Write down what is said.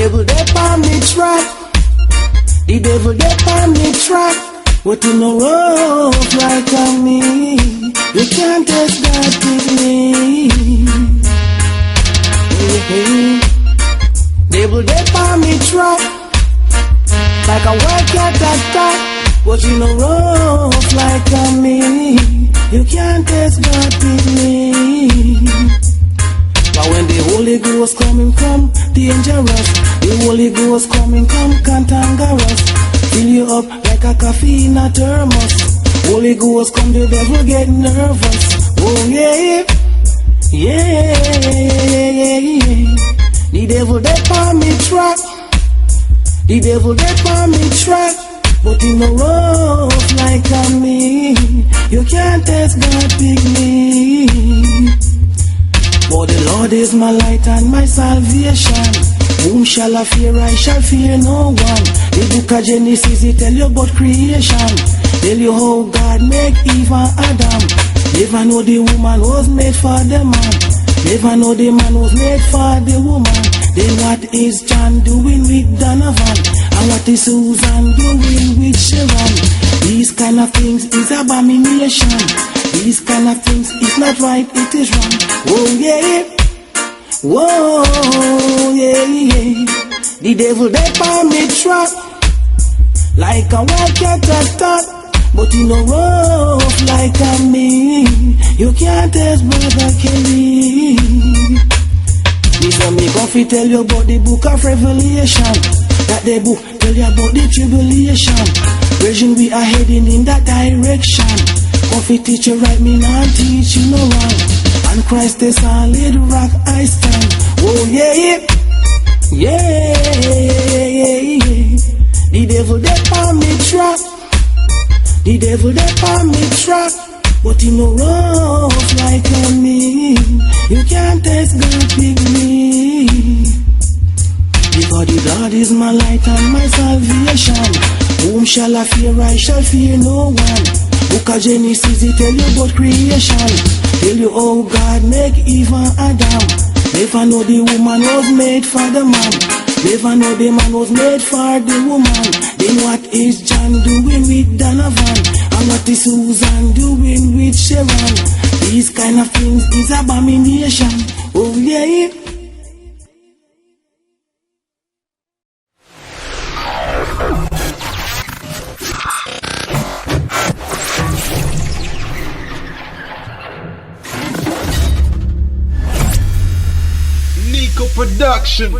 devil they on me track. The devil they on me track. But you know rough like on me. You can't test that with me. Devil they on me track. Like a white cat attack. But you know rough like on me. You can't test that with me. But when the Holy Ghost coming come dangerous. The Holy Ghost coming come cantangerous. Fill you up like a coffee in a thermos. Holy Ghost come, the devil get nervous. Oh yeah, yeah, yeah, yeah. The devil they on me track. The devil they on me track. But you know rough like on me. You can't test God with me. For the Lord is my light and my salvation. Whom shall I fear? I shall fear no one. The book of Genesis, it tell you about creation. Tell you how God make Eve and Adam. Never know the woman was made for the man. Never know the man was made for the woman. Then what is John doing with Donovan? And what is Susan doing with Sharon? These kind of things is abomination. These kind of things is not right, it is wrong. Oh yeah. Whoa, yeah, yeah. The devil they on me trap. Like a wild cat attack. But you know rough like a me. You can't test brother Kelly. Listen me go fi tell you about the book of Revelation. That the book tell you about the tribulation. Version we are heading in that direction. Go fi teach you right, me not teach you no wrong. And Christ is solid rock I stand. Oh yeah, yeah, yeah, yeah. The devil they on me trap. The devil they on me trap. But you know rough like on me. You can't test God with me. Because the Lord is my light and my salvation. Whom shall I fear? I shall fear no one. Book of Genesis, it tell you about creation. Tell you how God make Eve and Adam. Never know the woman was made for the man. Never know the man was made for the woman. Then what is John doing with Donovan? And what is Susan doing with Sharon? These kind of things is abomination. Oh yeah. Niko production.